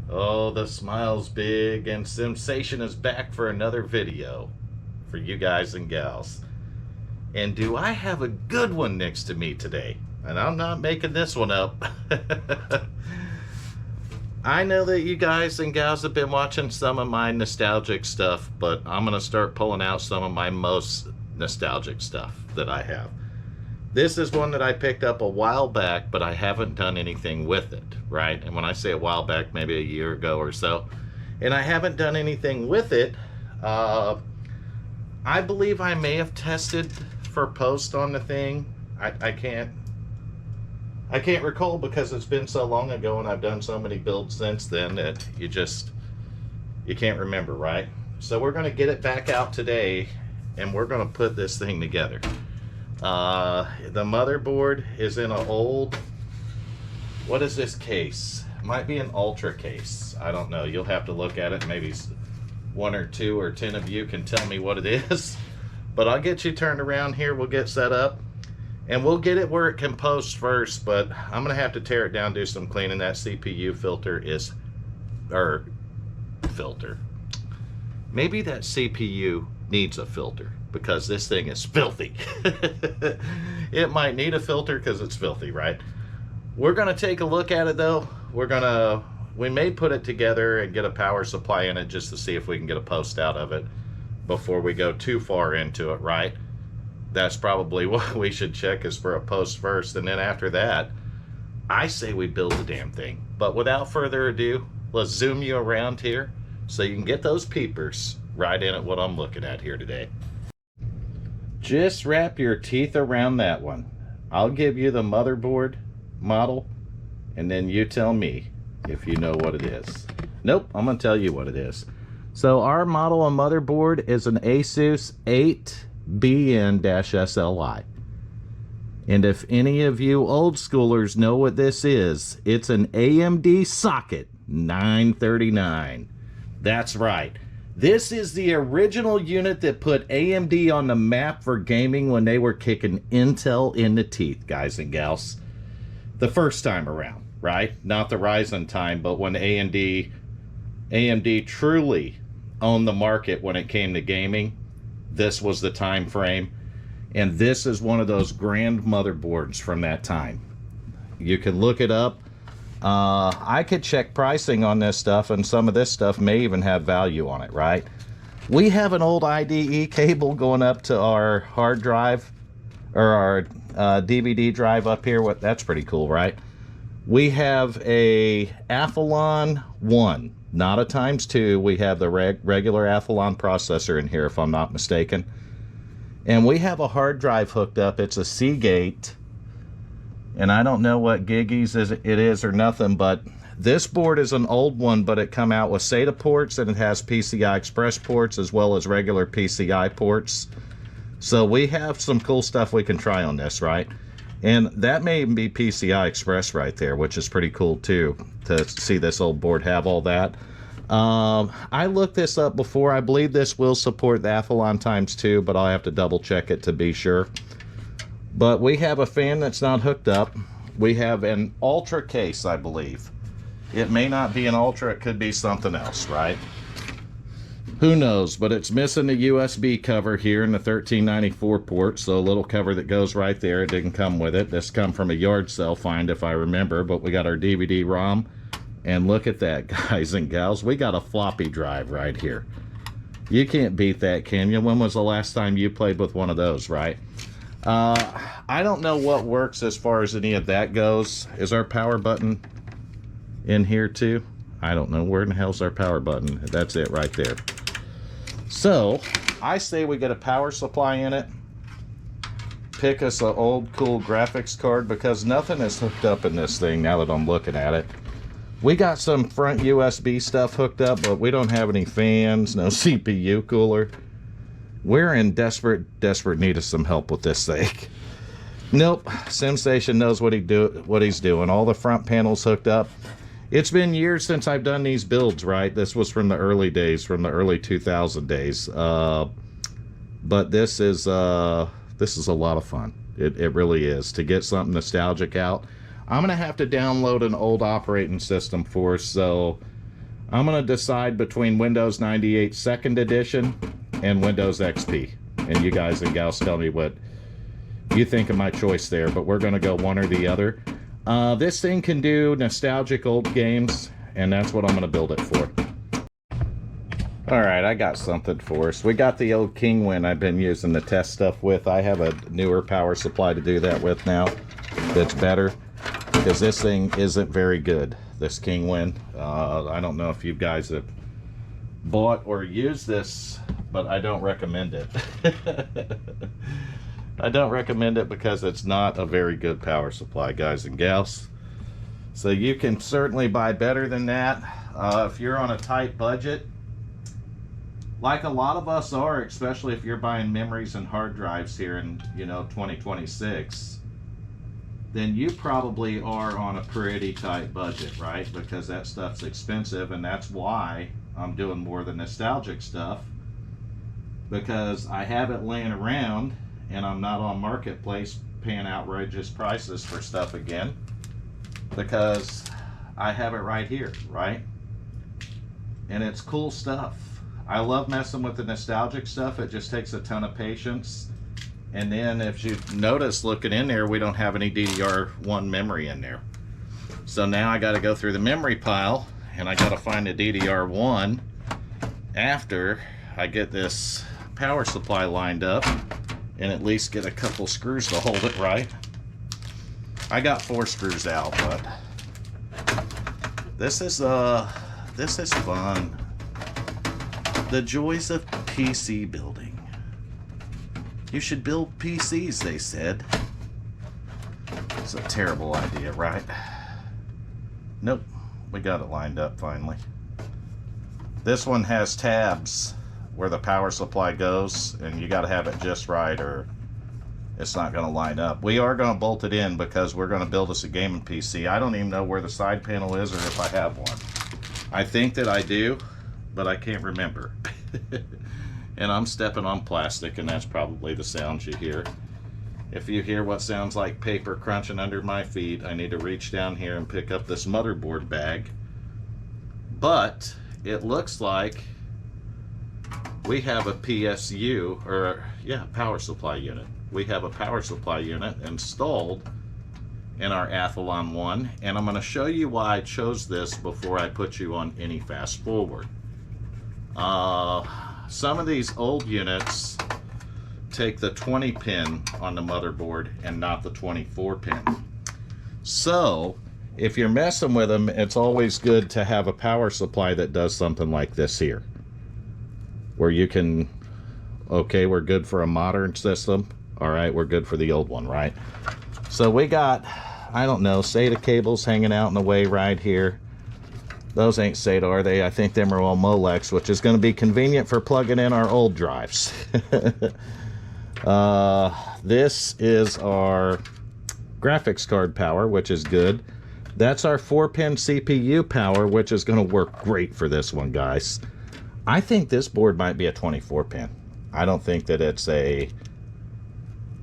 Oh, the smile's big, and SimSation is back for another video for you guys and gals. And do I have a good one next to me today? And I'm not making this one up. I know that you guys and gals have been watching some of my nostalgic stuff, but I'm going to start pulling out some of my most nostalgic stuff that I have. This is one that I picked up a while back, but I haven't done anything with it, right? And when I say a while back, maybe a year ago or so, and I haven't done anything with it. I believe I may have tested for post on the thing. I can't recall because it's been so long ago and I've done so many builds since then that you can't remember, right? So we're going to get it back out today and we're going to put this thing together. The motherboard is in an old, what is this case? Might be an Ultra case. I don't know. You'll have to look at it. Maybe 1 or 2 or 10 of you can tell me what it is. But I'll get you turned around here. We'll get set up. And we'll get it where it can post first. But I'm going to have to tear it down, do some cleaning. That CPU filter is... filter. Maybe that CPU needs a filter, because this thing is filthy. It might need a filter because it's filthy, right? We're going to take a look at it though. We may put it together and get a power supply in it just to see if we can get a post out of it before we go too far into it, right? That's probably what we should check, is for a post first, and then after that, I say we build the damn thing. But without further ado, let's zoom you around here so you can get those peepers right in at what I'm looking at here today. Just wrap your teeth around that one. I'll give you the motherboard model, and then you tell me if you know what it is. Nope, I'm going to tell you what it is. So our model on motherboard is an Asus 8BN-SLI. And if any of you old schoolers know what this is, it's an AMD socket 939. That's right. This is the original unit that put AMD on the map for gaming when they were kicking Intel in the teeth, guys and gals. The first time around, right? Not the Ryzen time, but when AMD truly owned the market when it came to gaming, this was the time frame. And this is one of those grand motherboards from that time. You can look it up. I could check pricing on this stuff, and some of this stuff may even have value on it, right? We have an old IDE cable going up to our hard drive, or our DVD drive up here. That's pretty cool, right? We have a Athlon 1, not a ×2. We have the regular Athlon processor in here, if I'm not mistaken. And we have a hard drive hooked up. It's a Seagate. And I don't know what giggies it is or nothing, but this board is an old one, but it come out with SATA ports, and it has PCI Express ports as well as regular PCI ports. So we have some cool stuff we can try on this, right? And that may even be PCI Express right there, which is pretty cool too, to see this old board have all that. I looked this up before. I believe this will support the Athlon ×2, but I'll have to double check it to be sure. But we have a fan that's not hooked up. We have an Ultra case, I believe. It may not be an Ultra, it could be something else, right? Who knows, but it's missing the USB cover here in the 1394 port, so a little cover that goes right there. It didn't come with it. This come from a yard sale find, if I remember, but we got our DVD-ROM. And look at that, guys and gals. We got a floppy drive right here. You can't beat that, can you? When was the last time you played with one of those, right? I don't know what works as far as any of that goes. Is our power button in here too? I don't know. Where in the hell's our power button? That's it right there. So I say we get a power supply in it. Pick us an old cool graphics card, because nothing is hooked up in this thing now that I'm looking at it. We got some front USB stuff hooked up, but we don't have any fans, no CPU cooler. We're in desperate need of some help with this thing. Nope, SimStation knows what he's doing. All the front panels hooked up. It's been years since I've done these builds, right? This was from the early days, from the early 2000 days. But this is a lot of fun. It really is, to get something nostalgic out. I'm gonna have to download an old operating system for us, so I'm going to decide between Windows 98 2nd Edition and Windows XP. And you guys and gals tell me what you think of my choice there, but we're going to go one or the other. This thing can do nostalgic old games, and that's what I'm going to build it for. Alright, I got something for us. We got the old Kingwin I've been using to test stuff with. I have a newer power supply to do that with now that's better, because this thing isn't very good, this Kingwin. I don't know if you guys have bought or used this, but I don't recommend it. I don't recommend it because it's not a very good power supply, guys and gals. So you can certainly buy better than that. If you're on a tight budget, like a lot of us are, especially if you're buying memories and hard drives here in, 2026, then you probably are on a pretty tight budget, right? Because that stuff's expensive, and that's why I'm doing more of the nostalgic stuff, because I have it laying around and I'm not on Marketplace paying outrageous prices for stuff again, because I have it right here, right? And it's cool stuff. I love messing with the nostalgic stuff. It just takes a ton of patience. And then if you notice looking in there, we don't have any DDR1 memory in there. So now I got to go through the memory pile and I got to find the DDR1 after I get this power supply lined up and at least get a couple screws to hold it right. I got 4 screws out, but this is fun. The joys of PC building. You should build PCs, they said. It's a terrible idea, right? Nope, we got it lined up finally. This one has tabs where the power supply goes, and you got to have it just right or it's not going to line up. We are going to bolt it in because we're going to build us a gaming PC. I don't even know where the side panel is or if I have one. I think that I do, but I can't remember. And I'm stepping on plastic, and that's probably the sounds you hear. If you hear what sounds like paper crunching under my feet, I need to reach down here and pick up this motherboard bag. But it looks like we have a PSU, or yeah, power supply unit. We have a power supply unit installed in our Athlon 1, and I'm going to show you why I chose this before I put you on any fast forward. Some of these old units take the 20 pin on the motherboard and not the 24 pin. So if you're messing with them, it's always good to have a power supply that does something like this here, where you can, okay, we're good for a modern system. All right, we're good for the old one, right? So we got, I don't know, SATA cables hanging out in the way right here. Those ain't SATA, are they? I think them are all Molex, which is going to be convenient for plugging in our old drives. This is our graphics card power, which is good. That's our 4-pin CPU power, which is going to work great for this one, guys. I think this board might be a 24-pin. I don't think that it's a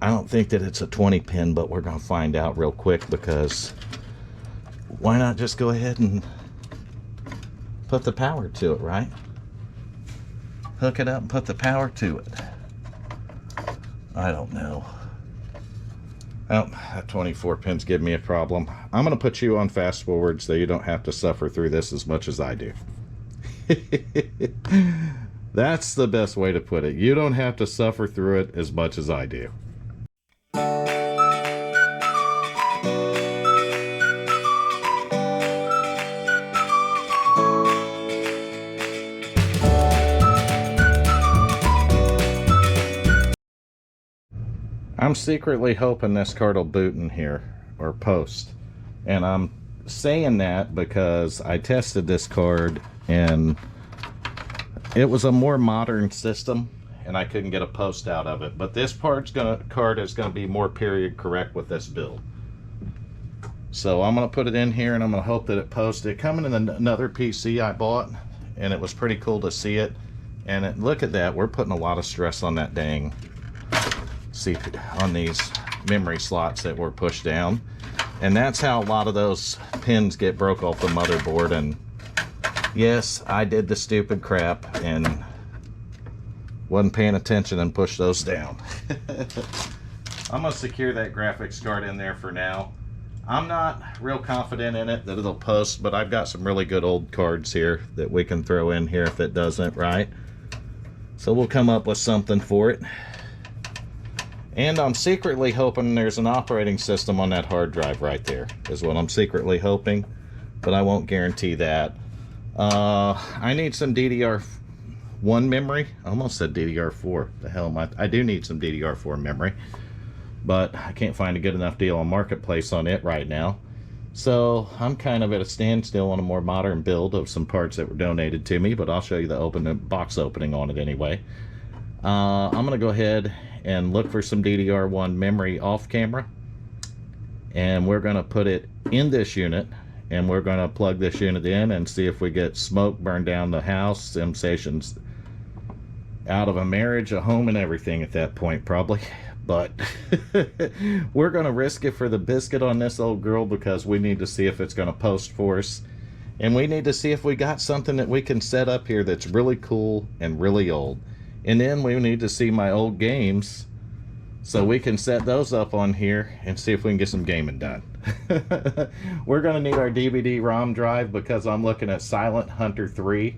20-pin, but we're going to find out real quick, because why not just go ahead and put the power to it, right? Hook it up and put the power to it. I don't know. Oh, that 24 pin's giving me a problem. I'm going to put you on fast forward so you don't have to suffer through this as much as I do. That's the best way to put it. You don't have to suffer through it as much as I do. I'm secretly hoping this card will boot in here, or post. And I'm saying that because I tested this card and it was a more modern system and I couldn't get a post out of it. But this card is gonna be more period correct with this build. So I'm gonna put it in here and I'm gonna hope that it posts. It coming in another PC I bought, and it was pretty cool to see it. And look at that, we're putting a lot of stress on that dang on these memory slots that were pushed down, and that's how a lot of those pins get broke off the motherboard and Yes, I did the stupid crap and wasn't paying attention and pushed those down. I'm going to secure that graphics card in there for now. I'm not real confident in it that it'll post, but I've got some really good old cards here that we can throw in here if it doesn't, right? So we'll come up with something for it. And I'm secretly hoping there's an operating system on that hard drive right there, is what I'm secretly hoping, but I won't guarantee that. I need some DDR1 memory. I almost said DDR4. The hell am I do need some DDR4 memory, but I can't find a good enough deal on Marketplace on it right now. So I'm kind of at a standstill on a more modern build of some parts that were donated to me, but I'll show you the box opening on it anyway. I'm going to go ahead and look for some DDR1 memory off camera, and we're going to put it in this unit, and we're going to plug this unit in and see if we get smoke burn down the house, SimSation's out of a marriage, a home, and everything at that point probably. But we're going to risk it for the biscuit on this old girl, because we need to see if it's going to post for us, and we need to see if we got something that we can set up here that's really cool and really old. And then we need to see my old games so we can set those up on here and see if we can get some gaming done. We're going to need our DVD-ROM drive, because I'm looking at Silent Hunter 3,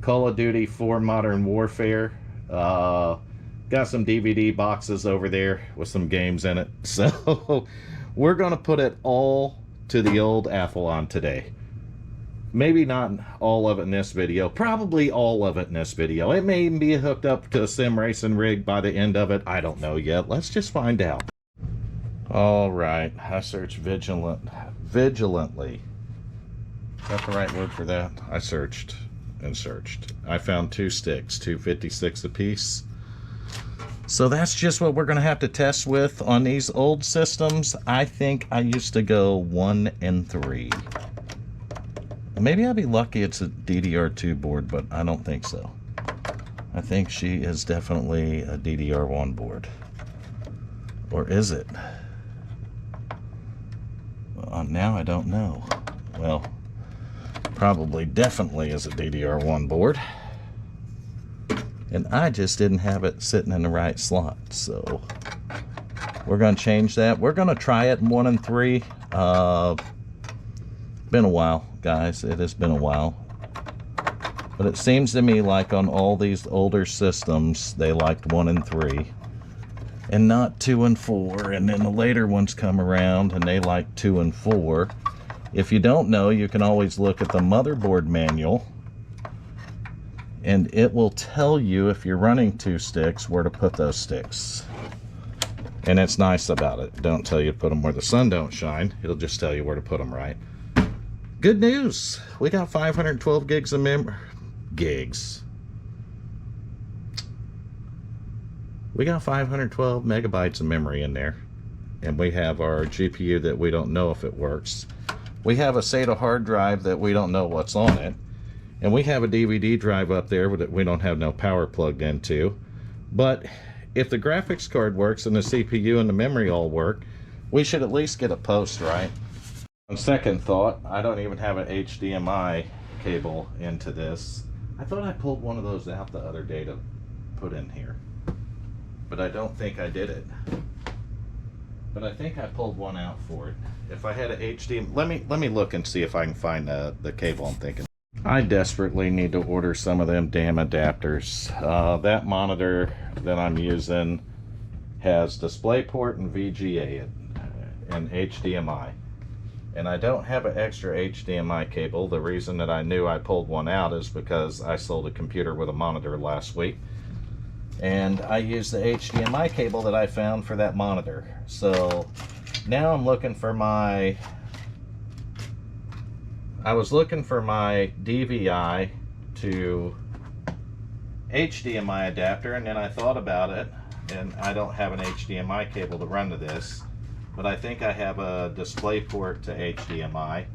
Call of Duty 4 Modern Warfare. Got some DVD boxes over there with some games in it. So we're going to put it all to the old Athlon today. Maybe not all of it in this video. Probably all of it in this video. It may even be hooked up to a sim racing rig by the end of it. I don't know yet. Let's just find out. All right. I searched vigilantly. Is that the right word for that? I searched and searched. I found 2 sticks, 256 apiece. So that's just what we're going to have to test with on these old systems. I think I used to go 1 and 3. Maybe I'll be lucky it's a DDR2 board, but I don't think so. I think she is definitely a DDR1 board. Or is it? Well, now I don't know. Well, probably definitely is a DDR1 board. And I just didn't have it sitting in the right slot. So we're going to change that. We're going to try it in 1 and 3. Been a while, guys. It has been a while. But it seems to me like on all these older systems, they liked 1 and 3. And not 2 and 4. And then the later ones come around and they like 2 and 4. If you don't know, you can always look at the motherboard manual. And it will tell you, if you're running 2 sticks, where to put those sticks. And it's nice about it. Don't tell you to put them where the sun don't shine. It'll just tell you where to put them right. Good news. We got 512 gigs of memory. We got 512 megabytes of memory in there. And we have our GPU that we don't know if it works. We have a SATA hard drive that we don't know what's on it. And we have a DVD drive up there that we don't have no power plugged into. But if the graphics card works and the CPU and the memory all work, we should at least get a post, right? On second thought, I don't even have an HDMI cable into this. I thought I pulled one of those out the other day to put in here, but I don't think I did it. But I think I pulled one out for it. If I had an HDMI, let me look and see if I can find the cable I'm thinking. I desperately need to order some of them damn adapters. That monitor that I'm using has DisplayPort and VGA and HDMI. And I don't have an extra HDMI cable. The reason that I knew I pulled one out is because I sold a computer with a monitor last week. And I used the HDMI cable that I found for that monitor. So now I'm looking for my... I was looking for my DVI to HDMI adapter, and then I thought about it, and I don't have an HDMI cable to run to this, but I think I have a DisplayPort to HDMI.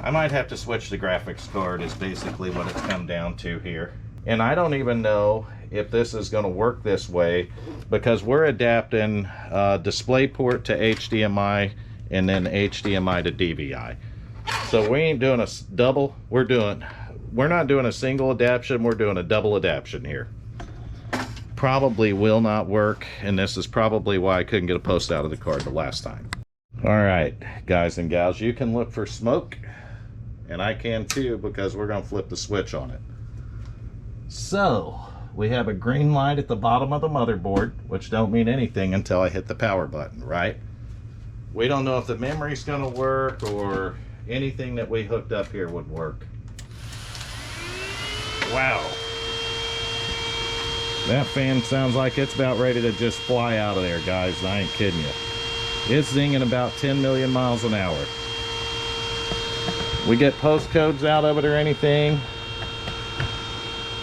I might have to switch the graphics card is basically what it's come down to here. And I don't even know if this is going to work this way, because we're adapting DisplayPort to HDMI and then HDMI to DVI. So we ain't doing a double, we're not doing a single adaption, we're doing a double adaption here. Probably will not work, and this is probably why I couldn't get a post out of the card the last time. All right, guys and gals, you can look for smoke, and I can too, because we're gonna flip the switch on it. So we have a green light at the bottom of the motherboard, which don't mean anything until I hit the power button, right? We don't know if the memory's gonna work or anything that we hooked up here would work. Wow. That fan sounds like it's about ready to just fly out of there, guys. I ain't kidding you. It's zinging about 10 million miles an hour. We get postcodes out of it or anything.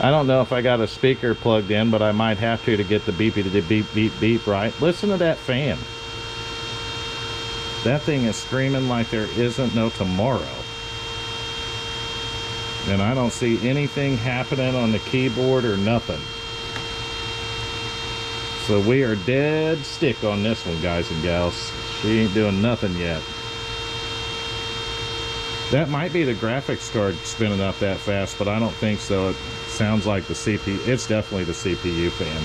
I don't know if I got a speaker plugged in, but I might have to get the beepy to the beep, beep, beep, right? Listen to that fan. That thing is screaming like there isn't no tomorrow. And I don't see anything happening on the keyboard or nothing. So we are dead stick on this one, guys and gals. She ain't doing nothing yet. That might be the graphics card spinning up that fast, but I don't think so. It sounds like the CPU. It's definitely the CPU fan.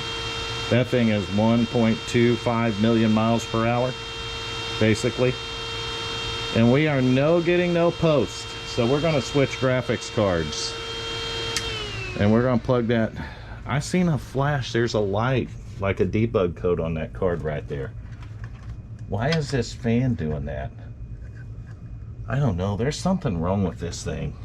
That thing is 1.25 million miles per hour, basically. And we are getting no post. So we're gonna switch graphics cards. And we're gonna plug that. I seen a flash, there's a light, like a debug code on that card right there. Why is this fan doing that? I don't know, there's something wrong with this thing.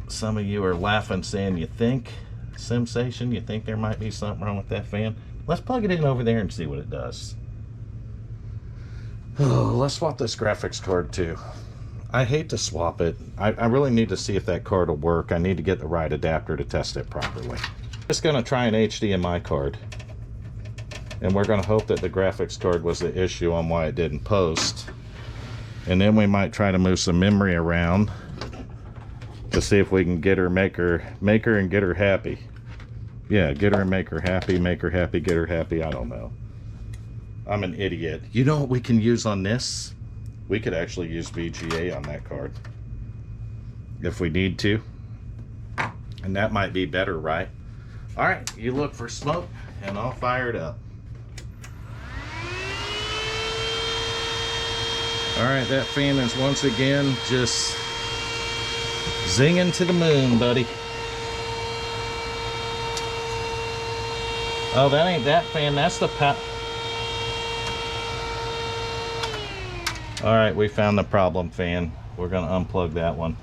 Some of you are laughing saying, you think, SimSation, you think there might be something wrong with that fan? Let's plug it in over there and see what it does. Oh, let's swap this graphics card too. I hate to swap it. I really need to see if that card will work. I need to get the right adapter to test it properly. Just gonna try an HDMI card, and we're gonna hope that the graphics card was the issue on why it didn't post, and then we might try to move some memory around to see if we can get her, make her and get her happy. Yeah, get her and make her happy, get her happy. I don't know, I'm an idiot. You know what we can use on this? We could actually use VGA on that card if we need to, and that might be better, right? All right, you look for smoke, and I'll fire it up. All right, that fan is once again just zinging to the moon, buddy. Oh, that ain't that fan, that's the All right, we found the problem fan. We're gonna unplug that one.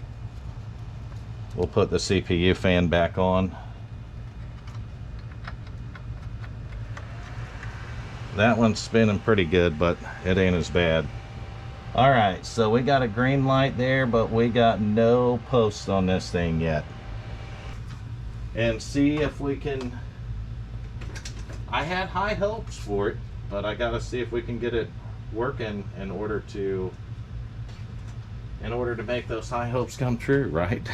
We'll put the CPU fan back on. That one's spinning pretty good, but it ain't as bad. All right, so we got a green light there, but we got no posts on this thing yet. And see if we can, I had high hopes for it, but I gotta see if we can get it working in order to make those high hopes come true, right?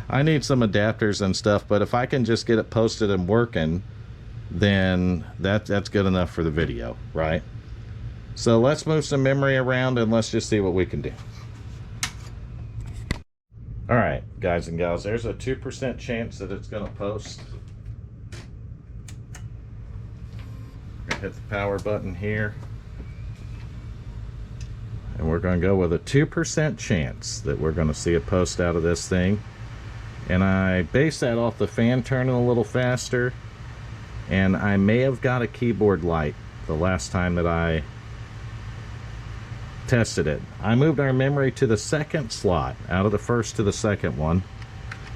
I need some adapters and stuff, but if I can just get it posted and working, then that's good enough for the video, right? So let's move some memory around and let's just see what we can do. All right, guys and gals, there's a 2% chance that it's gonna post. Hit the power button here, and we're going to go with a 2% chance that we're going to see a post out of this thing. And I base that off the fan turning a little faster, and I may have got a keyboard light the last time that I tested it. I moved our memory to the second slot out of the first to the second one,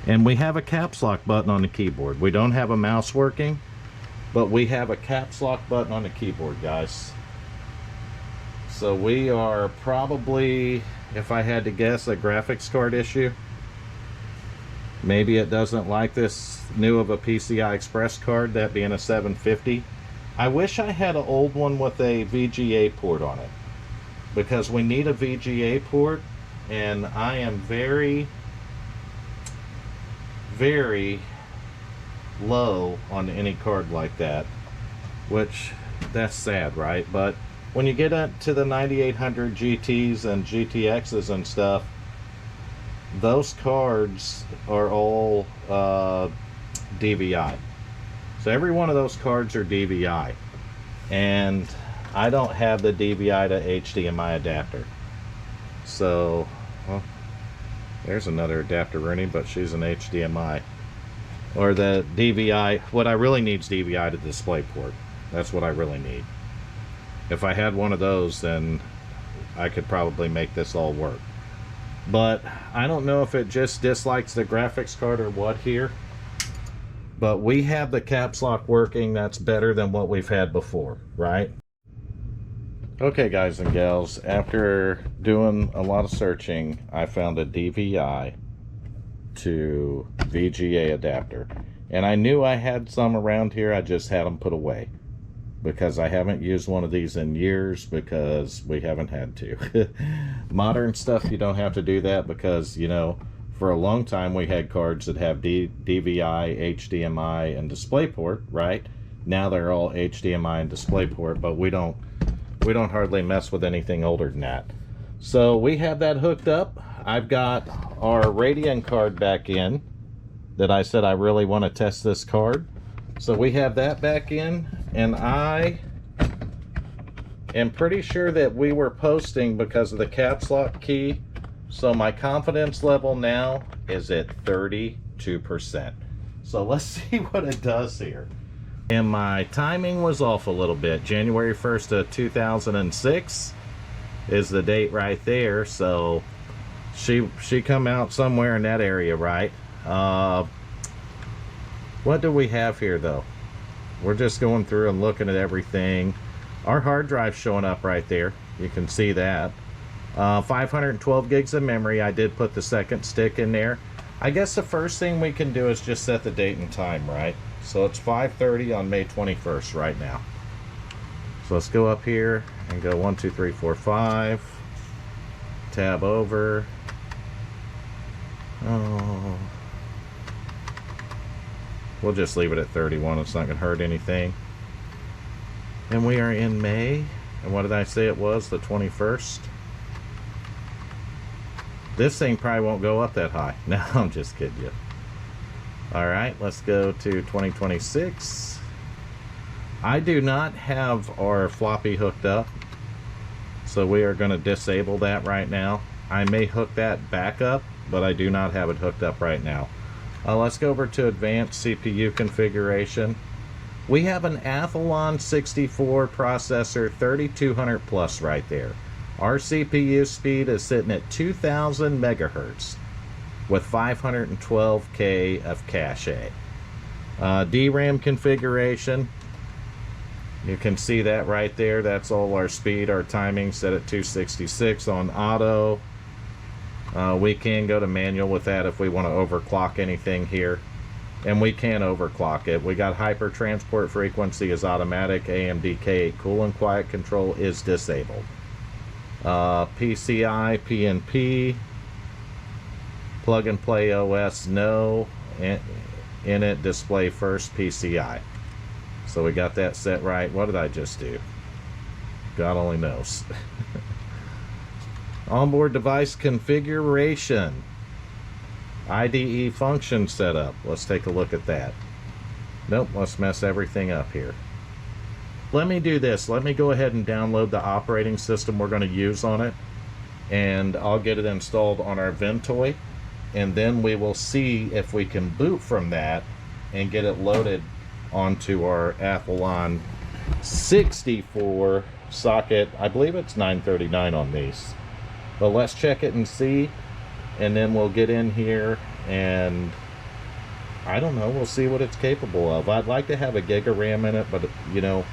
and we have a caps lock button on the keyboard. We don't have a mouse working, but we have a caps lock button on the keyboard, guys. So we are probably, if I had to guess, a graphics card issue. Maybe it doesn't like this new of a PCI Express card, that being a 750. I wish I had an old one with a VGA port on it, because we need a VGA port, and I am very, very low on any card like that, which that's sad, right? But when you get into the 9800 GTs and GTXs and stuff, those cards are all DVI. So every one of those cards are DVI, and I don't have the DVI to HDMI adapter. So, well, there's another adapter running, but she's an HDMI. Or the DVI, what I really need is DVI to DisplayPort. That's what I really need. If I had one of those, then I could probably make this all work. But I don't know if it just dislikes the graphics card or what here. But we have the caps lock working. That's better than what we've had before, right? Okay, guys and gals, after doing a lot of searching, I found a DVI to VGA adapter. And I knew I had some around here, I just had them put away. Because I haven't used one of these in years, because we haven't had to. Modern stuff, you don't have to do that, because, you know, for a long time we had cards that have DVI, HDMI, and DisplayPort, right? Now they're all HDMI and DisplayPort, but we don't hardly mess with anything older than that. So we have that hooked up. I've got our Radeon card back in that I said I really want to test this card. So we have that back in, and I am pretty sure that we were posting because of the caps lock key. So my confidence level now is at 32%. So let's see what it does here. And my timing was off a little bit. January 1st of 2006 is the date right there. So she come out somewhere in that area, right? What do we have here though? We're just going through and looking at everything. Our hard drive's showing up right there. You can see that. 512 gigs of memory. I did put the second stick in there. I guess the first thing we can do is just set the date and time, right? So it's 5:30 on May 21st right now. So let's go up here and go 1, 2, 3, 4, 5. Tab over. Oh. We'll just leave it at 31. It's not going to hurt anything. And we are in May. And what did I say it was? The 21st? This thing probably won't go up that high. No, I'm just kidding you. Alright, let's go to 2026. I do not have our floppy hooked up, so we are going to disable that right now. I may hook that back up, but I do not have it hooked up right now. Let's go over to advanced CPU configuration. We have an Athlon 64 processor, 3200 plus right there. Our CPU speed is sitting at 2000 megahertz with 512K of cache. DRAM configuration, you can see that right there. That's all our speed. Our timing set at 266 on auto. We can go to manual with that if we want to overclock anything here. And we can overclock it. We got hyper transport frequency is automatic. AMD K8 cool and quiet control is disabled. PCI, PNP, plug and play OS, no. In it, display first, PCI. So we got that set right. What did I just do? God only knows. Onboard device configuration. IDE function setup. Let's take a look at that. Nope, let's mess everything up here. Let me do this. Let me go ahead and download the operating system we're going to use on it, and I'll get it installed on our Ventoy, and then we will see if we can boot from that and get it loaded onto our Athlon 64 socket. I believe it's 939 on these, but let's check it and see, and then we'll get in here and I don't know, we'll see what it's capable of. I'd like to have a gig of RAM in it, but you know,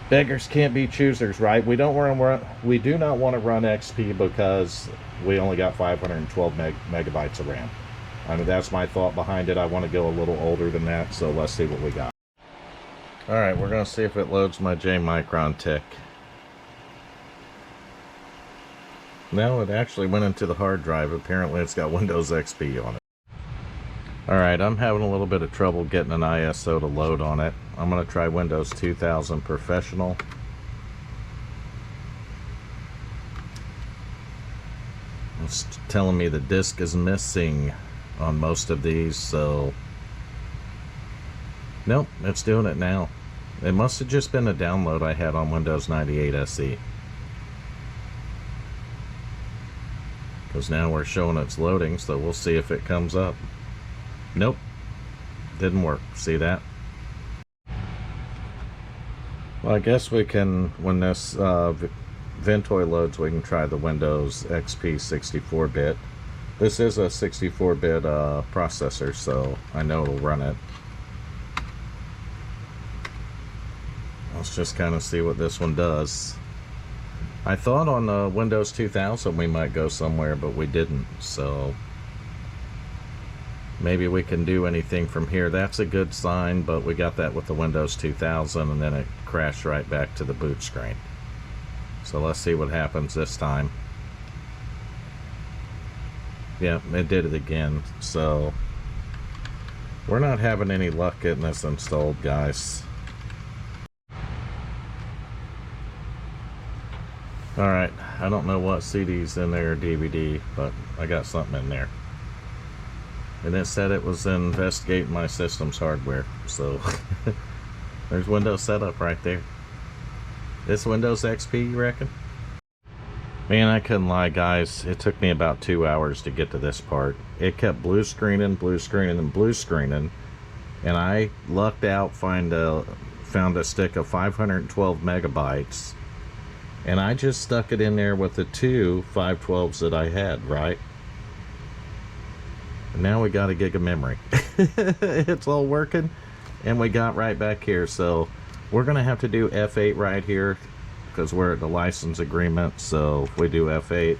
beggars can't be choosers, right? We do not want to run XP because we only got 512 megabytes of RAM. I mean, that's my thought behind it. I want to go a little older than that, so let's see what we got. Alright, we're going to see if it loads my J Micron tick. No, it actually went into the hard drive. Apparently it's got Windows XP on it. Alright, I'm having a little bit of trouble getting an ISO to load on it. I'm going to try Windows 2000 Professional. It's telling me the disk is missing on most of these, so nope, it's doing it now. It must have just been a download I had on Windows 98 SE, because now we're showing it's loading, so we'll see if it comes up. Nope, didn't work. See that? Well, I guess we can, when this Ventoy loads, we can try the Windows XP 64-bit. This is a 64-bit processor, so I know it'll run it. Let's just kind of see what this one does. I thought on Windows 2000 we might go somewhere, but we didn't, so maybe we can do anything from here. That's a good sign, but we got that with the Windows 2000, and then it crashed right back to the boot screen. So let's see what happens this time. Yeah, it did it again. So we're not having any luck getting this installed, guys. Alright, I don't know what CD's in there or DVD, but I got something in there. And it said it was investigating my system's hardware. So there's Windows setup right there. This Windows XP, you reckon? Man, I couldn't lie, guys. It took me about 2 hours to get to this part. It kept blue screening, and blue screening. And I lucked out, found a stick of 512 megabytes. And I just stuck it in there with the two 512s that I had, right? And now we got a gig of memory. It's all working. And we got right back here. So we're going to have to do F8 right here, because we're at the license agreement. So if we do F8,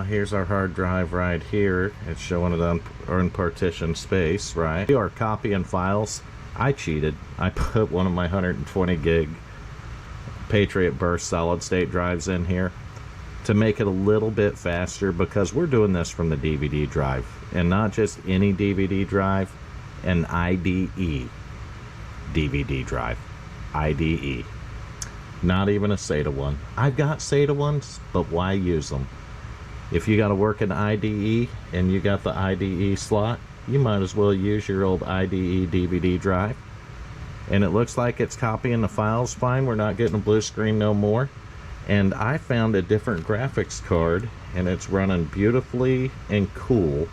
here's our hard drive right here. It's showing it on unpartitioned space, right? We are copying files. I cheated. I put one of my 120 gig Patriot Burst solid state drives in here to make it a little bit faster, because we're doing this from the DVD drive, and not just any DVD drive, an IDE DVD drive. IDE. Not even a SATA one. I've got SATA ones, but why use them? If you got to work an IDE and you got the IDE slot, you might as well use your old IDE DVD drive. And it looks like it's copying the files fine. We're not getting a blue screen no more. And I found a different graphics card, and it's running beautifully and cool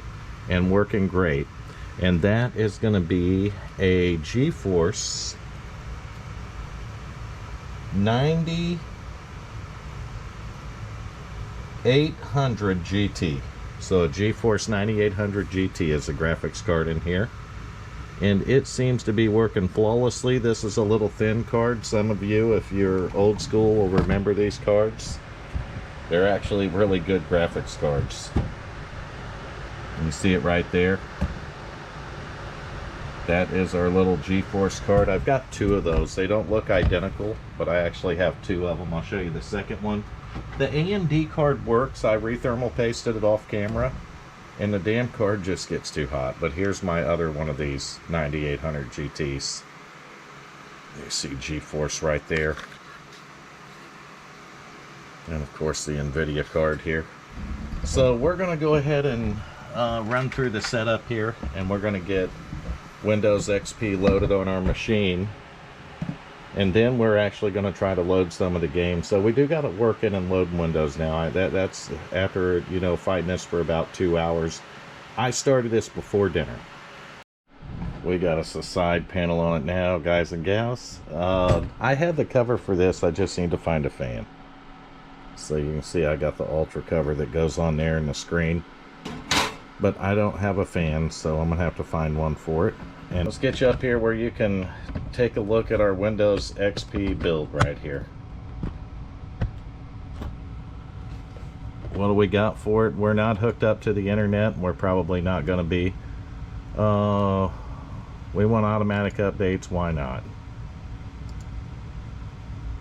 and working great. And that is going to be a Geforce 9800 GT. So a Geforce 9800 GT is the graphics card in here. And it seems to be working flawlessly. This is a little thin card. Some of you, if you're old school, will remember these cards. They're actually really good graphics cards. You see it right there. That is our little Geforce card. I've got two of those. They don't look identical, but I actually have two of them. I'll show you the second one. The AMD card works. I rethermal pasted it off camera, and the damn card just gets too hot. But here's my other one of these 9800 GTs. You see Geforce right there. And of course the NVIDIA card here. So we're going to go ahead and run through the setup here, and we're going to get Windows XP loaded on our machine. And then we're actually going to try to load some of the games. So we do got it working and loading Windows now. That's after, you know, fighting this for about 2 hours. I started this before dinner. We got us a side panel on it now, guys and gals. I have the cover for this. I just need to find a fan. So you can see I got the Ultra cover that goes on there in the screen. But I don't have a fan, so I'm going to have to find one for it. And let's get you up here where you can take a look at our Windows XP build right here. What do we got for it? We're not hooked up to the internet. We're probably not going to be. We want automatic updates. Why not?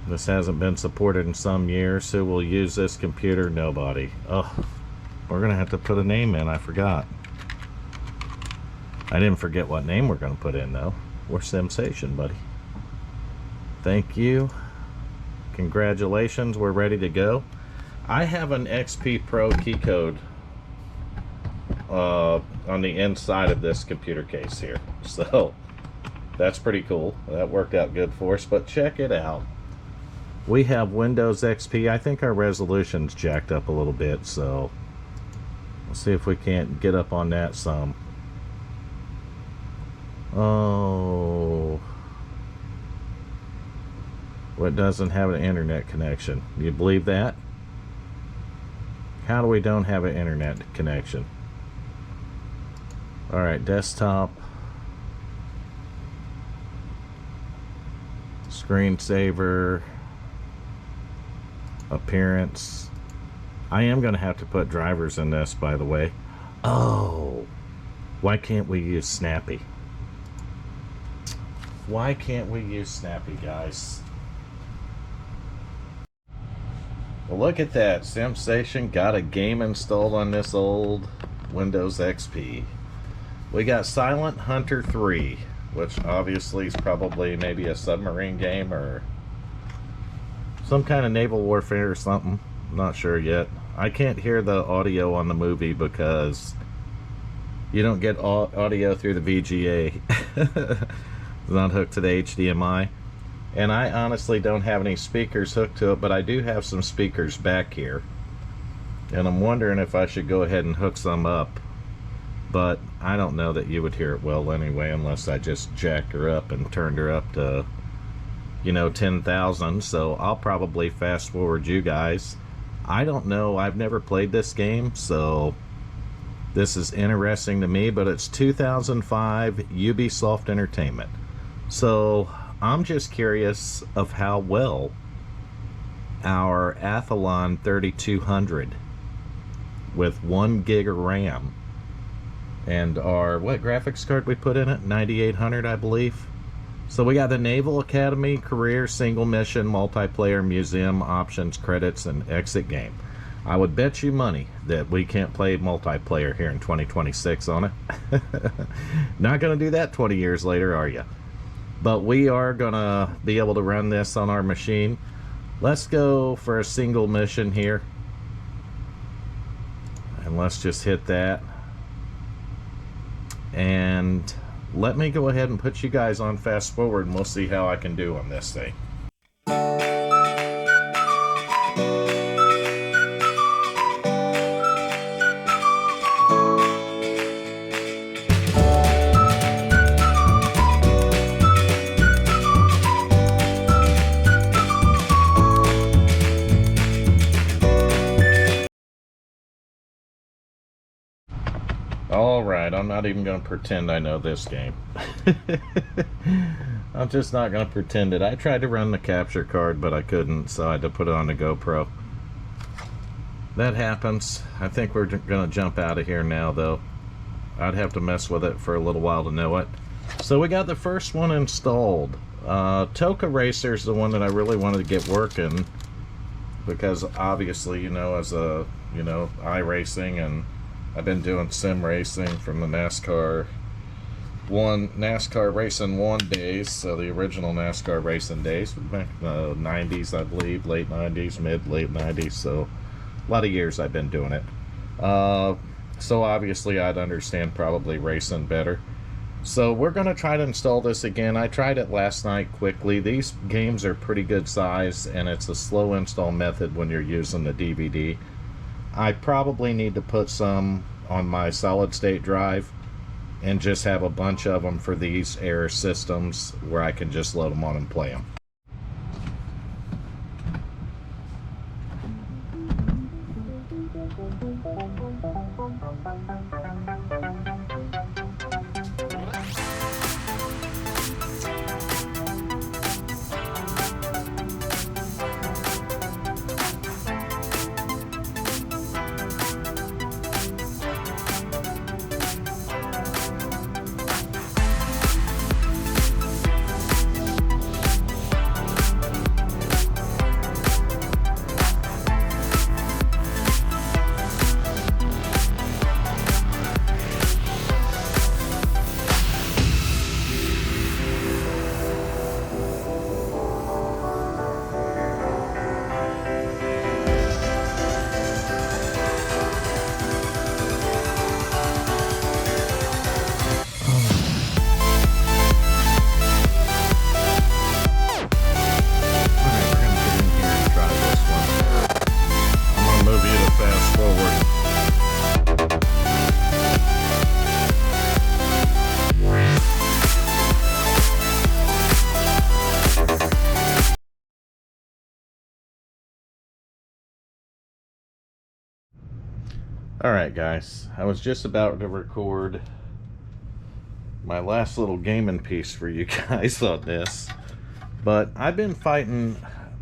This hasn't been supported in some years. Who will use this computer? Nobody. Oh, we're going to have to put a name in. I forgot. I didn't forget what name we're going to put in, though. We're SimSation, buddy. Thank you. Congratulations. We're ready to go. I have an XP Pro key code on the inside of this computer case here, so that's pretty cool. That worked out good for us. But check it out, we have Windows XP. I think our resolution's jacked up a little bit, so we'll see if we can't get up on that some. Oh, what doesn't have an internet connection? Do you believe that? How do we don't have an internet connection? Alright, desktop, screensaver, appearance. I am going to have to put drivers in this, by the way. Oh, why can't we use Snappy? Why can't we use Snappy, guys? Well, look at that. SimSation got a game installed on this old Windows XP. We got Silent Hunter 3, which obviously is probably maybe a submarine game or some kind of naval warfare or something. I'm not sure yet. I can't hear the audio on the movie because you don't get audio through the VGA. It's not hooked to the HDMI. And I honestly don't have any speakers hooked to it, but I do have some speakers back here. And I'm wondering if I should go ahead and hook some up. But I don't know that you would hear it well anyway, unless I just jacked her up and turned her up to, you know, 10,000. So I'll probably fast forward you guys. I don't know. I've never played this game, so this is interesting to me. But it's 2005 Ubisoft Entertainment. So I'm just curious of how well our Athlon 3200 with 1 gig of RAM and our, what graphics card we put in it? 9800, I believe. So we got the Naval Academy, career, single mission, multiplayer, museum, options, credits, and exit game. I would bet you money that we can't play multiplayer here in 2026 on it. Not going to do that 20 years later, are you? But we are going to be able to run this on our machine. Let's go for a single mission here. And let's just hit that. And let me go ahead and put you guys on fast forward and we'll see how I can do on this thing. Alright, I'm not even going to pretend I know this game. I'm just not going to pretend it. I tried to run the capture card, but I couldn't, so I had to put it on the GoPro. That happens. I think we're going to jump out of here now, though. I'd have to mess with it for a little while to know it. So we got the first one installed. Toca Racer is the one that I really wanted to get working, because obviously, you know, as a, you know, iRacing, and I've been doing sim racing from the NASCAR Racing 1 days, so the original NASCAR Racing days, back in the 90s, I believe, late 90s, late 90s, so a lot of years I've been doing it. So obviously I'd understand probably racing better. So we're going to try to install this again. I tried it last night quickly. These games are pretty good size, and it's a slow install method when you're using the DVD. I probably need to put some on my solid state drive and just have a bunch of them for these error systems where I can just load them on and play them. Alright guys, I was just about to record my last little gaming piece for you guys on this, but I've been fighting.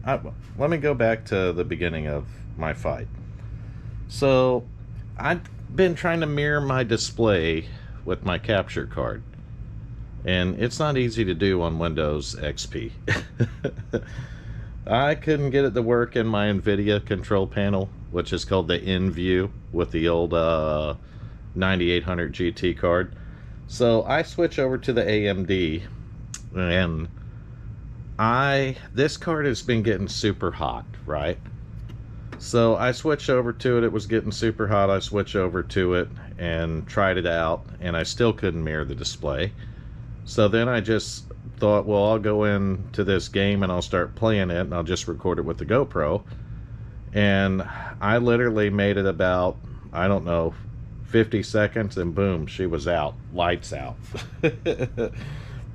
Let me go back to the beginning of my fight. So I've been trying to mirror my display with my capture card, and it's not easy to do on Windows XP. I couldn't get it to work in my NVIDIA control panel, which is called the InView, with the old 9800 GT card. So I switch over to the AMD, and this card has been getting super hot, right? So I switched over to it. It was getting super hot. I switched over to it and tried it out, and I still couldn't mirror the display. So then I just thought, well, I'll go into this game and I'll start playing it, and I'll just record it with the GoPro. And I literally made it about, I don't know, 50 seconds, and boom, she was out. Lights out.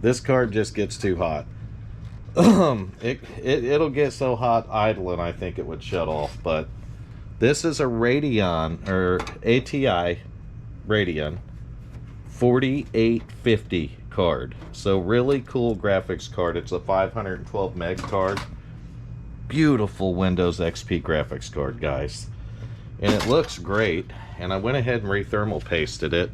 This card just gets too hot. It'll get so hot idling, I think it would shut off. But this is a Radeon, or ATI Radeon 4850 card. So really cool graphics card. It's a 512 meg card. Beautiful Windows XP graphics card, guys. And it looks great. And I went ahead and rethermal pasted it.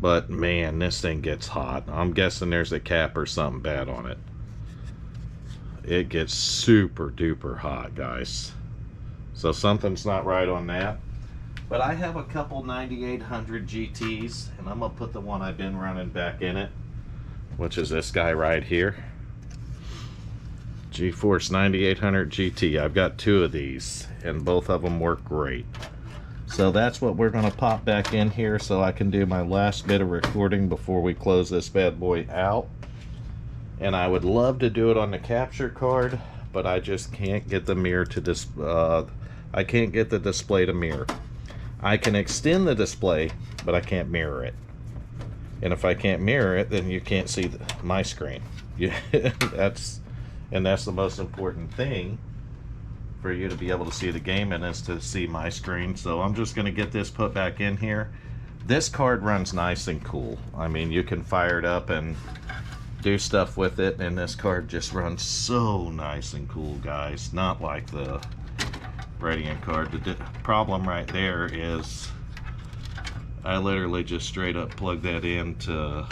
But man, this thing gets hot. I'm guessing there's a cap or something bad on it. It gets super duper hot, guys. So something's not right on that. But I have a couple 9800 GTs, and I'm gonna put the one I've been running back in it, which is this guy right here. Geforce 9800 GT. I've got two of these, and both of them work great. So that's what we're gonna pop back in here, so I can do my last bit of recording before we close this bad boy out. And I would love to do it on the capture card, but I just can't get the mirror to I can't get the display to mirror. I can extend the display, but I can't mirror it. And if I can't mirror it, then you can't see my screen. That's the most important thing for you to be able to see the game, and is to see my screen. So I'm just going to get this put back in here. This card runs nice and cool. I mean, you can fire it up and do stuff with it, and this card just runs so nice and cool, guys. Not like the Radeon card. The problem right there is I literally just straight up plug that into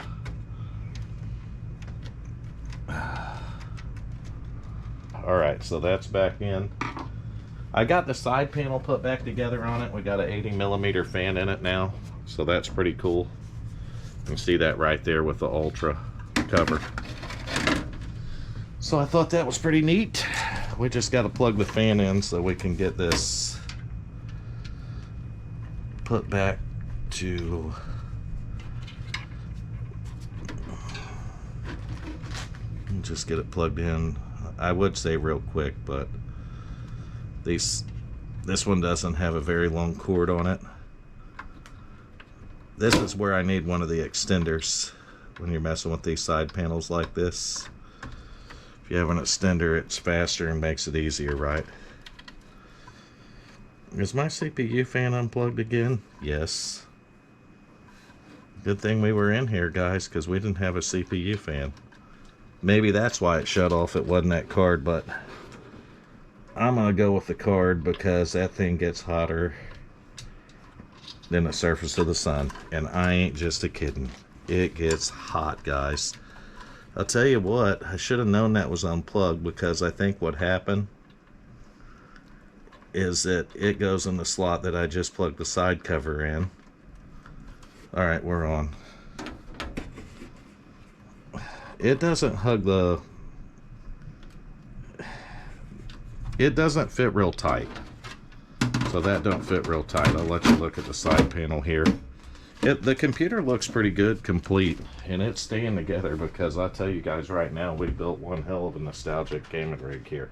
alright, so that's back in. I got the side panel put back together on it. We got an 80mm fan in it now, so that's pretty cool. You can see that right there with the Ultra cover. So I thought that was pretty neat. We just got to plug the fan in so we can get this put back to just get it plugged in. I would say real quick, but this one doesn't have a very long cord on it. This is where I need one of the extenders when you're messing with these side panels like this. If you have an extender, it's faster and makes it easier, right? Is my CPU fan unplugged again? Yes. Good thing we were in here, guys, because we didn't have a CPU fan. Maybe that's why it shut off. It wasn't that card, but I'm gonna go with the card because that thing gets hotter than the surface of the sun, and I ain't just a kidding. It gets hot, guys. I'll tell you what, I should have known that was unplugged, because I think what happened is that it goes in the slot that I just plugged the side cover in. Alright, we're on. It doesn't hug the... It doesn't fit real tight. So that don't fit real tight. I'll let you look at the side panel here. The computer looks pretty good, complete, and it's staying together, because I tell you guys right now, we built one hell of a nostalgic gaming rig here.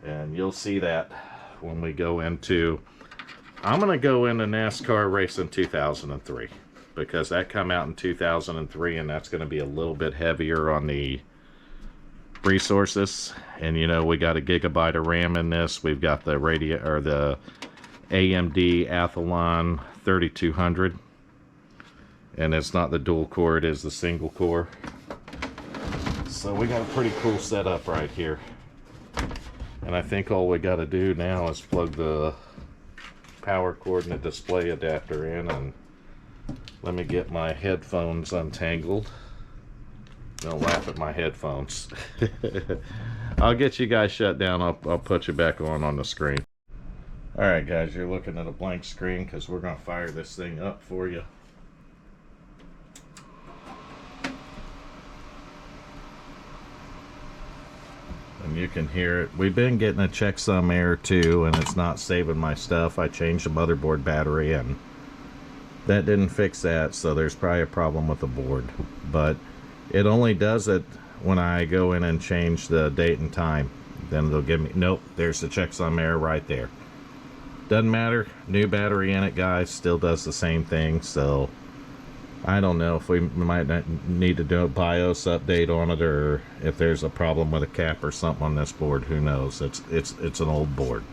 And you'll see that when we go into... I'm going to go into NASCAR Racing 2003, because that come out in 2003, and that's going to be a little bit heavier on the resources. And you know, we got a gigabyte of RAM in this. We've got the AMD Athlon 3200. And it's not the dual core, it is the single core. So we got a pretty cool setup right here. And I think all we got to do now is plug the power cord and the display adapter in, and let me get my headphones untangled. Don't laugh at my headphones. I'll get you guys shut down. I'll put you back on the screen. Alright guys, you're looking at a blank screen because we're going to fire this thing up for you. And you can hear it. We've been getting a checksum error too, and it's not saving my stuff. I changed the motherboard battery and that didn't fix that, so there's probably a problem with the board. But it only does it when I go in and change the date and time. Then they'll give me, nope, there's the checksum error right there. Doesn't matter, new battery in it guys, still does the same thing. So I don't know if we might need to do a BIOS update on it, or if there's a problem with a cap or something on this board. Who knows? It's an old board.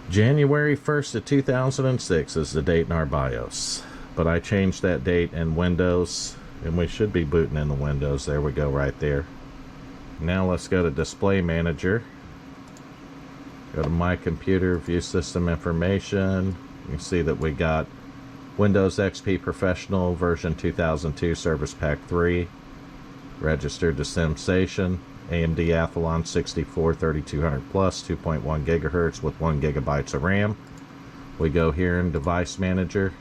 January 1st of 2006 is the date in our BIOS, but I changed that date in Windows, and we should be booting in the Windows. There we go, right there. Now let's go to Display Manager. Go to My Computer, View System Information. You can see that we got Windows XP Professional version 2002 Service Pack 3, registered to SimSation, AMD Athlon 64 3200 plus, 2.1 gigahertz with 1 gigabytes of RAM. We go here in Device Manager.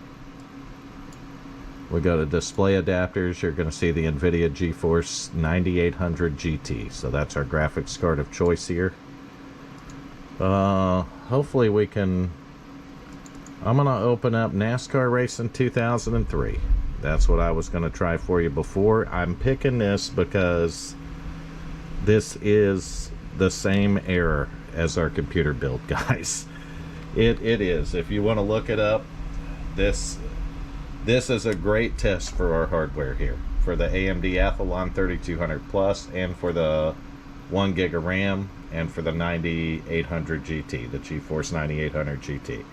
We go to Display Adapters. You're going to see the NVIDIA Geforce 9800 GT. So that's our graphics card of choice here. Hopefully we can... I'm going to open up Nascar Racing 2003. That's what I was going to try for you before. I'm picking this because this is the same error as our computer build, guys. It is. If you want to look it up, this is a great test for our hardware here. For the AMD Athlon 3200 plus, and for the 1 gig of RAM, and for the 9800 GT, the GeForce 9800 GT.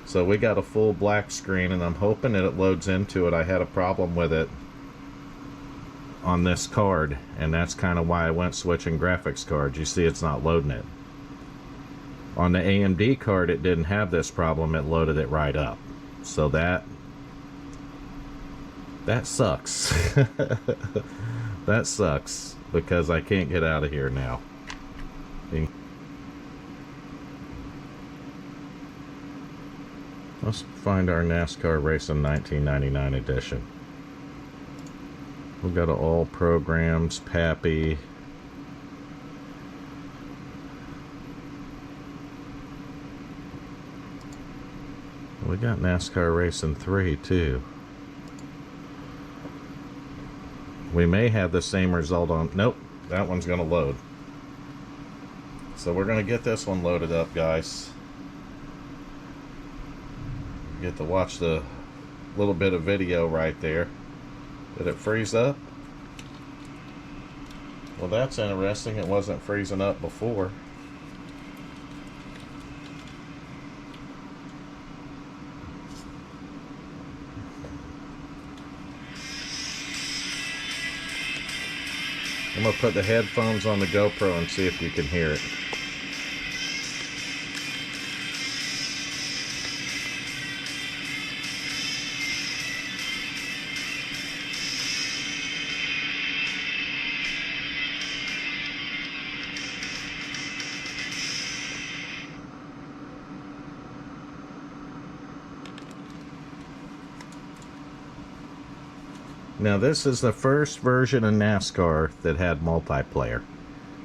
So we got a full black screen, and I'm hoping that it loads into it. I had a problem with it on this card, and that's kind of why I went switching graphics cards. You see it's not loading it. On the AMD card, it didn't have this problem. It loaded it right up. So that sucks. That sucks, because I can't get out of here now. Let's find our NASCAR Racing 1999 edition. We've got all programs, Pappy. We got NASCAR Racing 3 too. We may have the same result on... Nope, that one's going to load. So we're going to get this one loaded up, guys. Get to watch the little bit of video right there. Did it freeze up? Well, that's interesting. It wasn't freezing up before. I'm going to put the headphones on the GoPro and see if you can hear it. Now this is the first version of NASCAR that had multiplayer.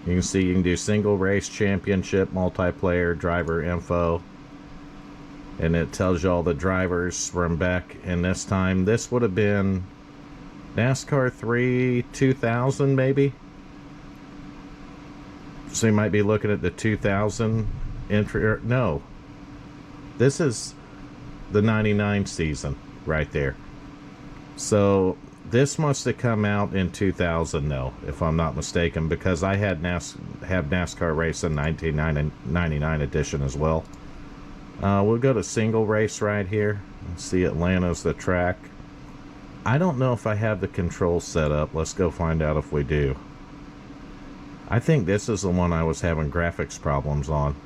You can see you can do single race, championship, multiplayer, driver info. And it tells you all the drivers from back in this time. This would have been NASCAR 3 2000 maybe. So you might be looking at the 2000 entry. No. This is the 99 season right there. So This must have come out in 2000 though, if I'm not mistaken, because I had have NASCAR Racing 1999 edition as well. We'll go to single race right here. Let's see, Atlanta's the track. I don't know if I have the controls set up. Let's go find out if we do. I think this is the one I was having graphics problems on.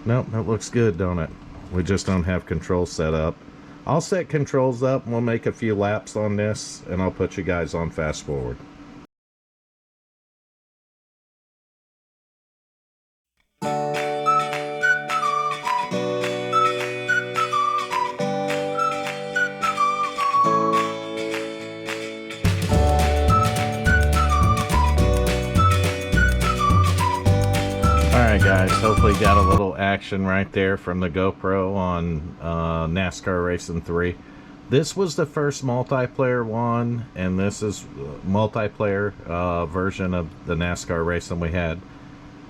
Nope, that looks good, don't it? We just don't have controls set up. I'll set controls up and we'll make a few laps on this and I'll put you guys on fast forward. Alright guys, hopefully got a little action right there from the GoPro on NASCAR Racing 3. This was the first multiplayer one, and this is multiplayer version of the NASCAR Racing we had.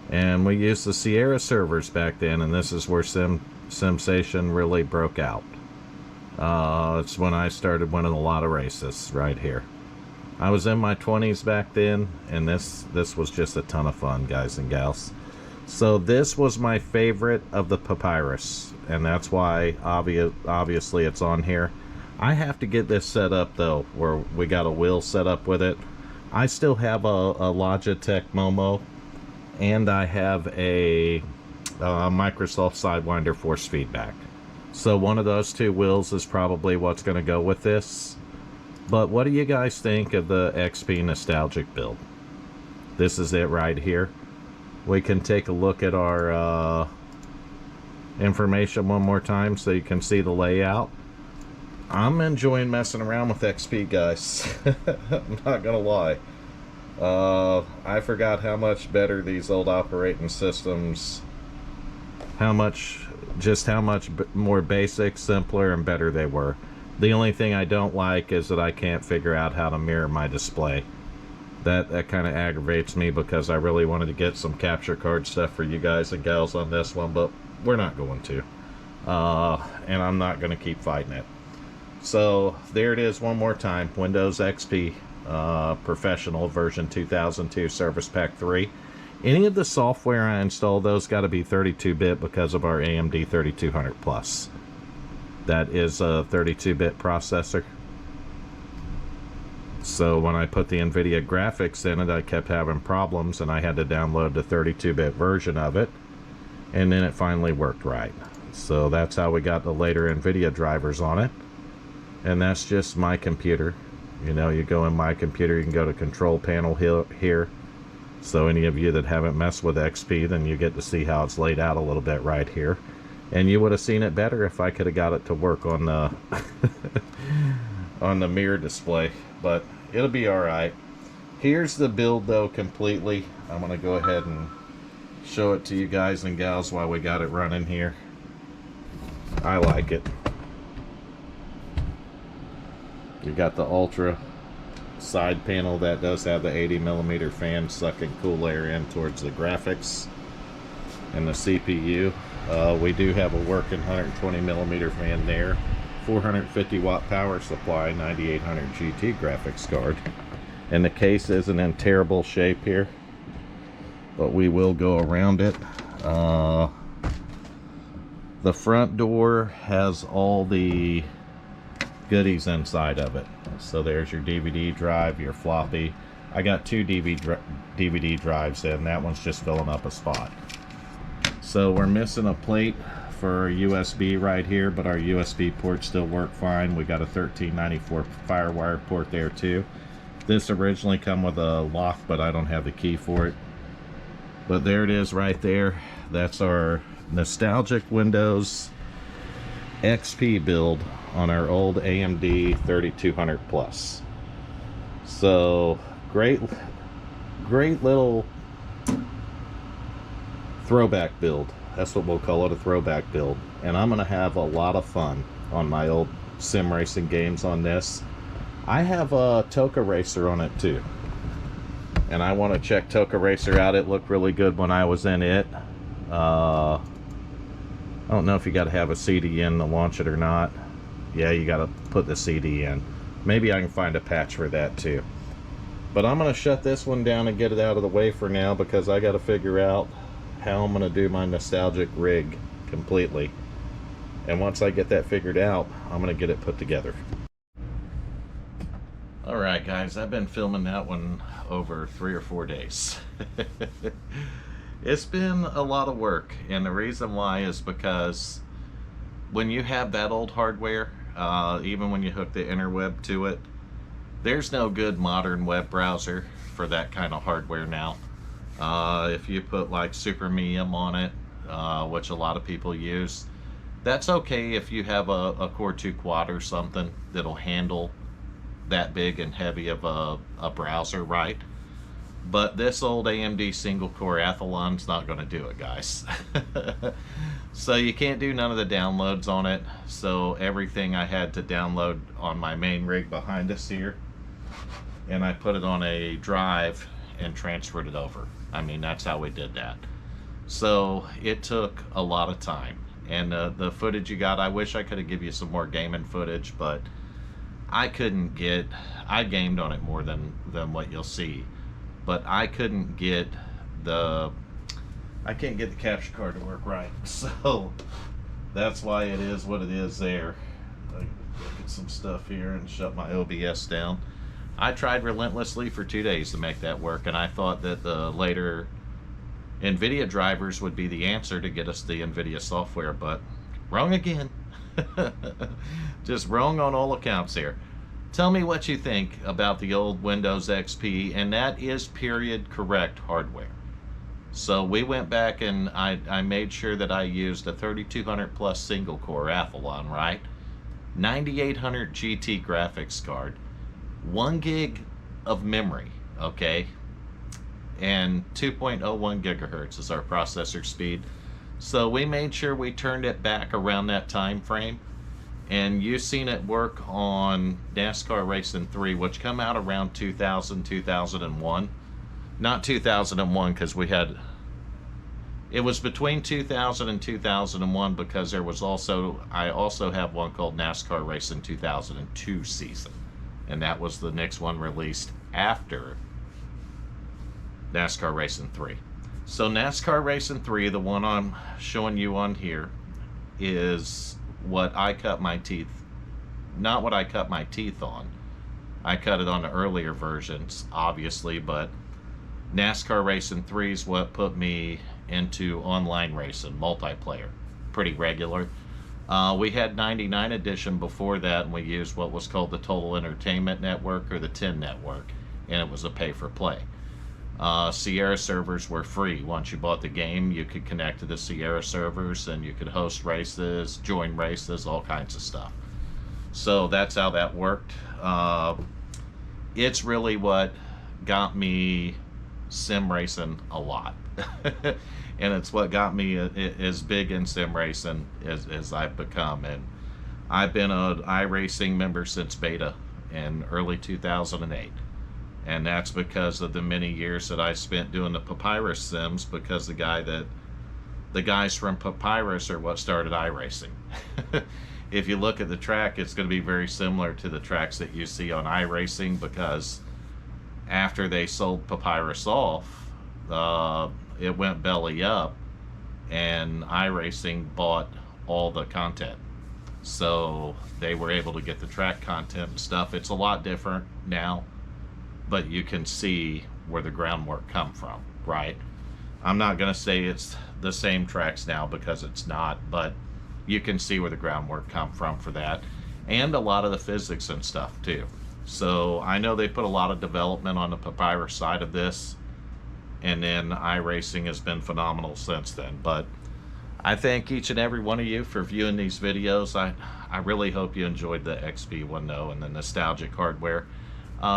And we used the Sierra servers back then, and this is where SimSation really broke out. It's when I started winning a lot of races right here. I was in my 20s back then, and this was just a ton of fun, guys and gals. So this was my favorite of the Papyrus, and that's why obviously it's on here. I have to get this set up though, where we got a wheel set up with it. I still have a Logitech Momo, and I have a Microsoft Sidewinder force feedback. So one of those two wheels is probably what's going to go with this. But what do you guys think of the XP nostalgic build? This is it right here. We can take a look at our information one more time so you can see the layout. I'm enjoying messing around with XP, guys. I'm not gonna lie. I forgot how much better these old operating systems, how much more basic, simpler, and better they were. The only thing I don't like is that I can't figure out how to mirror my display. That kind of aggravates me, because I really wanted to get some capture card stuff for you guys and gals on this one, but we're not going to. And I'm not going to keep fighting it. So there it is one more time. Windows XP Professional version 2002 Service Pack 3. Any of the software I install, those got to be 32-bit because of our AMD 3200 Plus. That is a 32-bit processor. So when I put the NVIDIA graphics in it, I kept having problems, and I had to download the 32-bit version of it, and then it finally worked right. So that's how we got the later NVIDIA drivers on it. And that's just my computer. You know, you go in my computer, you can go to control panel here. So any of you that haven't messed with XP, then you get to see how it's laid out a little bit right here. And you would have seen it better if I could have got it to work on the on the mirror display, but it'll be alright. Here's the build though completely. I'm going to go ahead and show it to you guys and gals while we got it running here. I like it. You got the Ultra side panel that does have the 80mm fan sucking cool air in towards the graphics and the CPU. We do have a working 120mm fan there. 450 watt power supply, 9800 GT graphics card, and the case isn't in terrible shape here, but we will go around it. The front door has all the goodies inside of it. So there's your DVD drive, your floppy. I got two DVD drives in. That one's just filling up a spot. So we're missing a plate for USB right here, but our USB ports still work fine. We got a 1394 Firewire port there too. This originally come with a lock, but I don't have the key for it. But there it is right there. That's our nostalgic Windows XP build on our old AMD 3200 Plus. So great little throwback build. That's what we'll call it, a throwback build. And I'm going to have a lot of fun on my old sim racing games on this. I have a Toca Racer on it too. And I want to check Toca Racer out. It looked really good when I was in it. I don't know if you got to have a CD in to launch it or not. Yeah, you got to put the CD in. Maybe I can find a patch for that too. But I'm going to shut this one down and get it out of the way for now, because I got to figure out how I'm going to do my nostalgic rig completely. And once I get that figured out, I'm going to get it put together. Alright guys, I've been filming that one over 3 or 4 days. It's been a lot of work, and the reason why is because when you have that old hardware, even when you hook the interweb to it, there's no good modern web browser for that kind of hardware now. If you put like Super Medium on it, which a lot of people use, that's okay if you have a Core 2 Quad or something that'll handle that big and heavy of a browser, right? But this old AMD single core Athlon's not going to do it, guys. So you can't do none of the downloads on it. So everything I had to download on my main rig behind us here, and I put it on a drive and transferred it over. I mean, that's how we did that. So it took a lot of time. And the footage you got, I wish I could have given you some more gaming footage, but I couldn't get, I gamed on it more than what you'll see, but I couldn't get I can't get the capture card to work right. So that's why it is what it is there. I look at some stuff here and shut my OBS down. I tried relentlessly for 2 days to make that work, and I thought that the later NVIDIA drivers would be the answer to get us the NVIDIA software, but wrong again. Just wrong on all accounts here. Tell me what you think about the old Windows XP, and that is period correct hardware. So we went back and I made sure that I used a 3200 plus single core Athlon, right? 9800 GT graphics card, 1 gig of memory, okay? And 2.01 gigahertz is our processor speed. So we made sure we turned it back around that time frame. And you've seen it work on NASCAR Racing 3, which come out around 2000, 2001. Not 2001, because we had... It was between 2000 and 2001, because there was also... I also have one called NASCAR Racing 2002 season. And that was the next one released after NASCAR Racing 3. So NASCAR Racing 3, the one I'm showing you on here, is what I cut my teeth, not what I cut my teeth on. I cut it on the earlier versions, obviously, but NASCAR Racing 3 is what put me into online racing, multiplayer, pretty regular. We had 99 edition before that, and we used what was called the Total Entertainment Network, or the TEN Network, and it was a pay-for-play. Sierra servers were free. Once you bought the game, you could connect to the Sierra servers and you could host races, join races, all kinds of stuff. So that's how that worked. It's really what got me sim racing a lot. And it's what got me as big in sim racing as I've become. And I've been an iRacing member since beta in early 2008. And that's because of the many years that I spent doing the Papyrus sims, because the guys from Papyrus are what started iRacing. If you look at the track, it's going to be very similar to the tracks that you see on iRacing, because after they sold Papyrus off, it went belly up, and iRacing bought all the content. So they were able to get the track content and stuff. It's a lot different now, but you can see where the groundwork come from, right? I'm not going to say it's the same tracks now, because it's not, but you can see where the groundwork come from for that, and a lot of the physics and stuff too. So I know they put a lot of development on the Papyrus side of this, and then iRacing has been phenomenal since then. But I thank each and every one of you for viewing these videos. I really hope you enjoyed the XP one though, and the nostalgic hardware.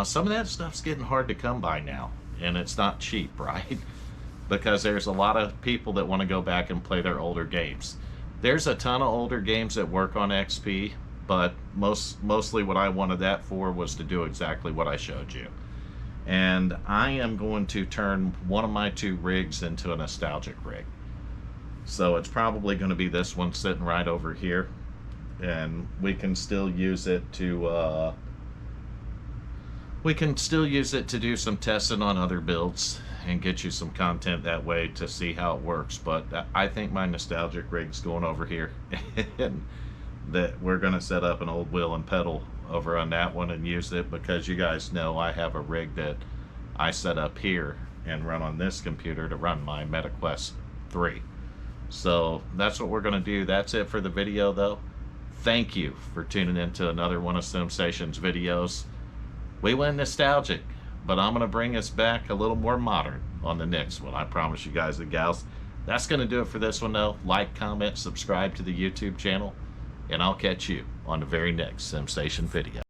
Some of that stuff's getting hard to come by now, and it's not cheap, right? Because there's a lot of people that want to go back and play their older games. There's a ton of older games that work on XP, but mostly what I wanted that for was to do exactly what I showed you. And I am going to turn one of my 2 rigs into a nostalgic rig. So it's probably going to be this one sitting right over here, and we can still use it to we can still use it to do some testing on other builds and get you some content that way to see how it works. But I think my nostalgic rig's going over here and that we're going to set up an old wheel and pedal over on that one and use it, because you guys know I have a rig that I set up here and run on this computer to run my MetaQuest 3. So that's what we're going to do. That's it for the video though. Thank you for tuning in to another one of SimSation's videos. We went nostalgic, but I'm going to bring us back a little more modern on the next one. I promise you guys and gals. That's going to do it for this one though. Like, comment, subscribe to the YouTube channel, and I'll catch you on the very next SimStation video.